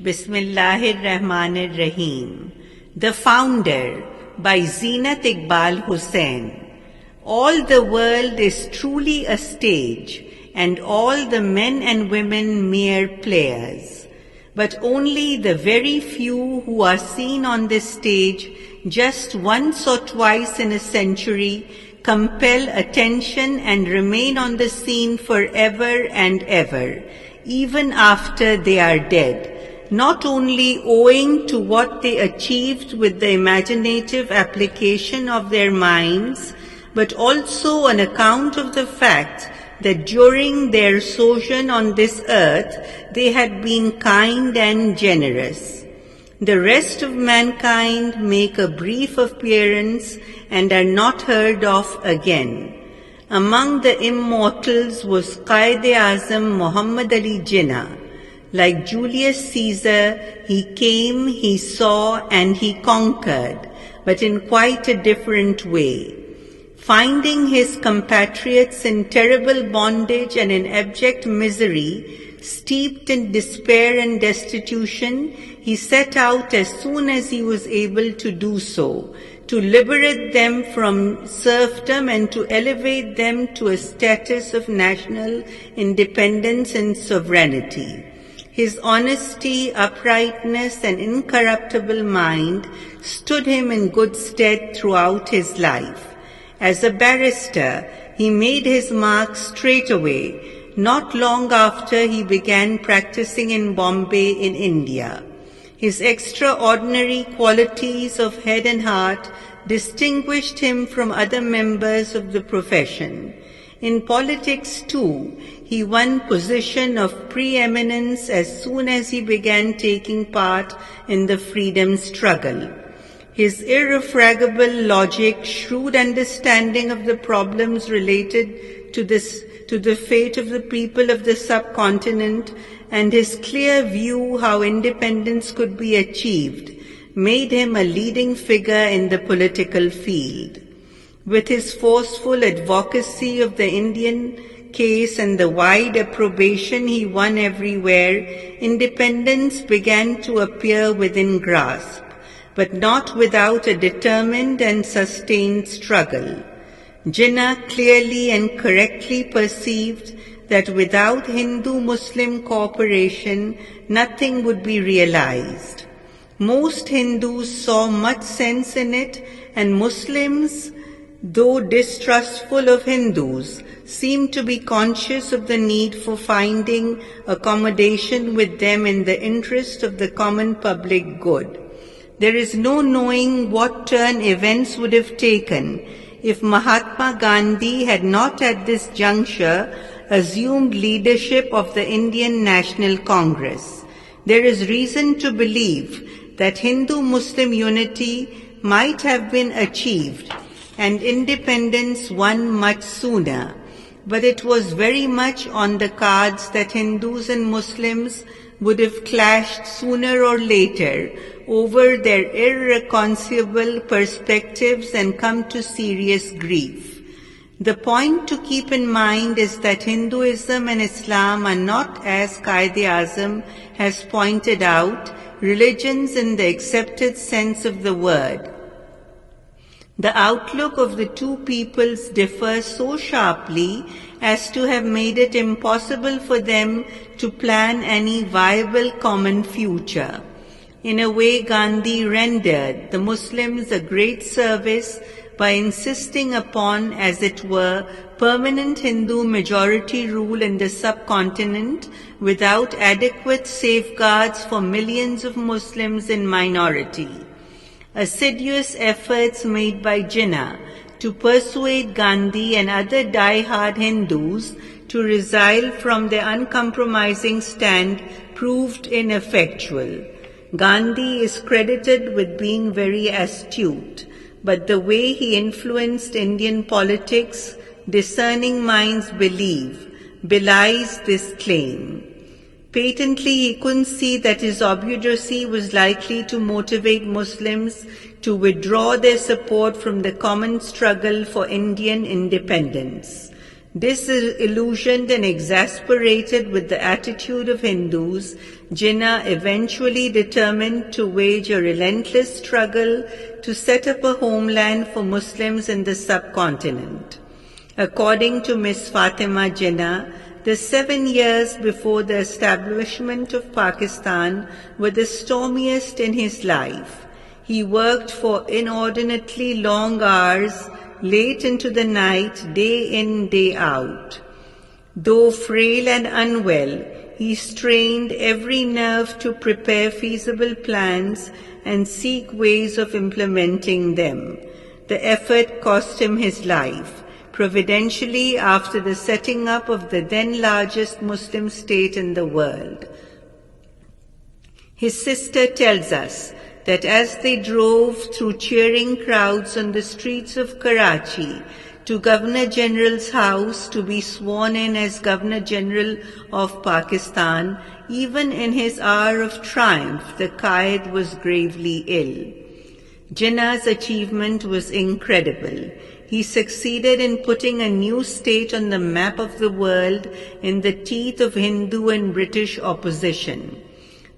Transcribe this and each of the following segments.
Bismillahir-Rahmanir-Rahim. The Founder by Zinat Iqbal Hussain. All the world is truly a stage, and all the men and women mere players. But only the very few who are seen on this stage just once or twice in a century compel attention and remain on the scene forever and ever, even after they are dead, not only owing to what they achieved with the imaginative application of their minds, but also on account of the fact that during their sojourn on this earth they had been kind and generous. The rest of mankind make a brief appearance and are not heard of again. Among the immortals was Quaid-e-Azam Muhammad Ali Jinnah. Like Julius Caesar, he came, he saw, and he conquered, but in quite a different way. Finding his compatriots in terrible bondage and in abject misery, steeped in despair and destitution, he set out as soon as he was able to do so, to liberate them from serfdom and to elevate them to a status of national independence and sovereignty. His honesty, uprightness, and incorruptible mind stood him in good stead throughout his life. As a barrister, he made his mark straightway, not long after he began practicing in Bombay in India. His extraordinary qualities of head and heart distinguished him from other members of the profession. In politics, too, he won position of preeminence as soon as he began taking part in the freedom struggle. His irrefragable logic, shrewd understanding of the problems related to the fate of the people of the subcontinent, and his clear view how independence could be achieved, made him a leading figure in the political field. With his forceful advocacy of the Indian case and the wide approbation he won everywhere, independence began to appear within grasp, but not without a determined and sustained struggle. Jinnah clearly and correctly perceived that without Hindu-Muslim cooperation, nothing would be realized. Most Hindus saw much sense in it, and Muslims, though distrustful of Hindus, seemed to be conscious of the need for finding accommodation with them in the interest of the common public good. There is no knowing what turn events would have taken if Mahatma Gandhi had not at this juncture assumed leadership of the Indian National Congress. There is reason to believe that Hindu-Muslim unity might have been achieved and independence won much sooner, but it was very much on the cards that Hindus and Muslims would have clashed sooner or later over their irreconcilable perspectives and come to serious grief. The point to keep in mind is that Hinduism and Islam are not, as Quaid-e-Azam has pointed out, religions in the accepted sense of the word. The outlook of the two peoples differs so sharply as to have made it impossible for them to plan any viable common future. In a way, Gandhi rendered the Muslims a great service by insisting upon, as it were, permanent Hindu majority rule in the subcontinent without adequate safeguards for millions of Muslims in minority. Assiduous efforts made by Jinnah to persuade Gandhi and other die-hard Hindus to resile from their uncompromising stand proved ineffectual. Gandhi is credited with being very astute, but the way he influenced Indian politics, discerning minds believe, belies this claim. Patently, he couldn't see that his obduracy was likely to motivate Muslims to withdraw their support from the common struggle for Indian independence. Disillusioned and exasperated with the attitude of Hindus, Jinnah eventually determined to wage a relentless struggle to set up a homeland for Muslims in the subcontinent. According to Miss Fatima Jinnah, the 7 years before the establishment of Pakistan were the stormiest in his life. He worked for inordinately long hours, late into the night, day in, day out. Though frail and unwell, he strained every nerve to prepare feasible plans and seek ways of implementing them. The effort cost him his life. Providentially, after the setting up of the then largest Muslim state in the world. His sister tells us that as they drove through cheering crowds on the streets of Karachi to Governor General's house to be sworn in as Governor General of Pakistan, even in his hour of triumph, the Quaid was gravely ill. Jinnah's achievement was incredible. He succeeded in putting a new state on the map of the world in the teeth of Hindu and British opposition.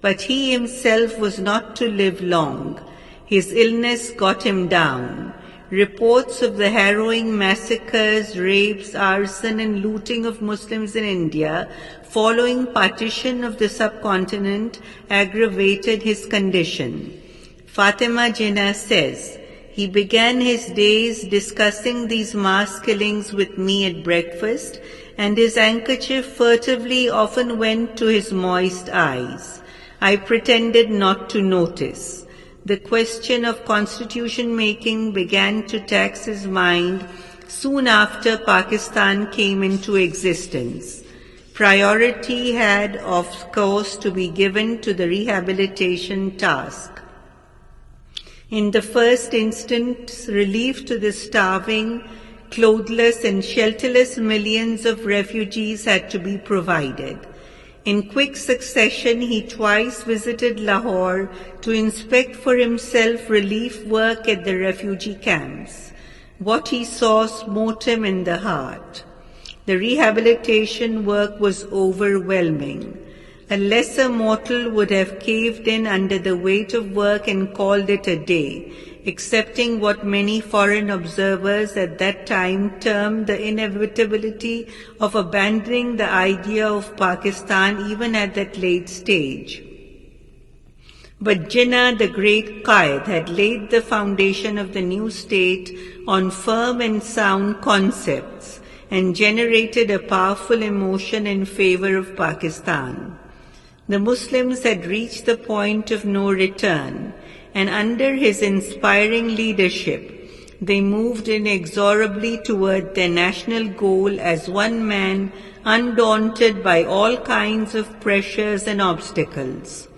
But he himself was not to live long. His illness got him down. Reports of the harrowing massacres, rapes, arson and looting of Muslims in India following partition of the subcontinent aggravated his condition. Fatima Jinnah says, "He began his days discussing these mass killings with me at breakfast, and his handkerchief furtively often went to his moist eyes. I pretended not to notice. The question of constitution making began to tax his mind soon after Pakistan came into existence. Priority had, of course, to be given to the rehabilitation task. In the first instance, relief to the starving, clothless and shelterless millions of refugees had to be provided. In quick succession, he twice visited Lahore to inspect for himself relief work at the refugee camps. What he saw smote him in the heart. The rehabilitation work was overwhelming. A lesser mortal would have caved in under the weight of work and called it a day, accepting what many foreign observers at that time termed the inevitability of abandoning the idea of Pakistan even at that late stage. But Jinnah, the great Quaid, had laid the foundation of the new state on firm and sound concepts and generated a powerful emotion in favor of Pakistan. The Muslims had reached the point of no return, and under his inspiring leadership, they moved inexorably toward their national goal as one man, undaunted by all kinds of pressures and obstacles.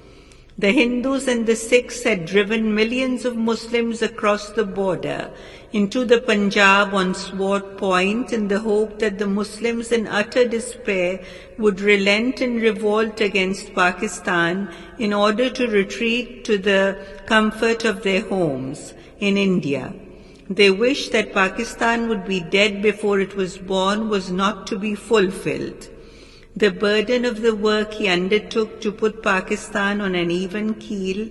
The Hindus and the Sikhs had driven millions of Muslims across the border into the Punjab on sword point in the hope that the Muslims in utter despair would relent and revolt against Pakistan in order to retreat to the comfort of their homes in India. Their wish that Pakistan would be dead before it was born was not to be fulfilled. The burden of the work he undertook to put Pakistan on an even keel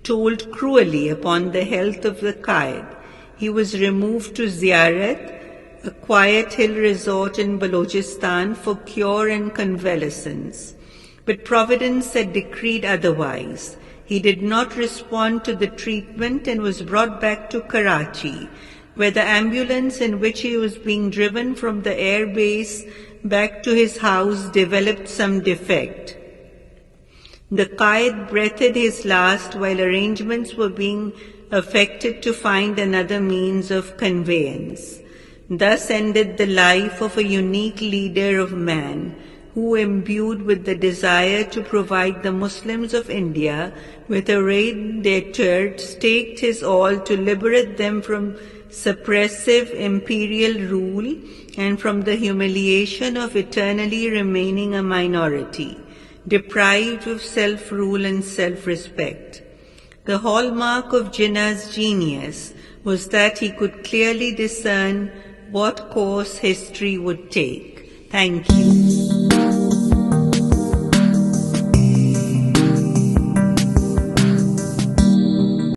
told cruelly upon the health of the Quaid. He was removed to Ziyarat, a quiet hill resort in Balochistan, for cure and convalescence. But Providence had decreed otherwise. He did not respond to the treatment and was brought back to Karachi, where the ambulance in which he was being driven from the air base back to his house developed some defect. The Quaid breathed his last while arrangements were being effected to find another means of conveyance. Thus ended the life of a unique leader of man, who, imbued with the desire to provide the Muslims of India with a radiator, staked his all to liberate them from suppressive imperial rule and from the humiliation of eternally remaining a minority, deprived of self-rule and self-respect. The hallmark of Jinnah's genius was that he could clearly discern what course history would take. Thank you.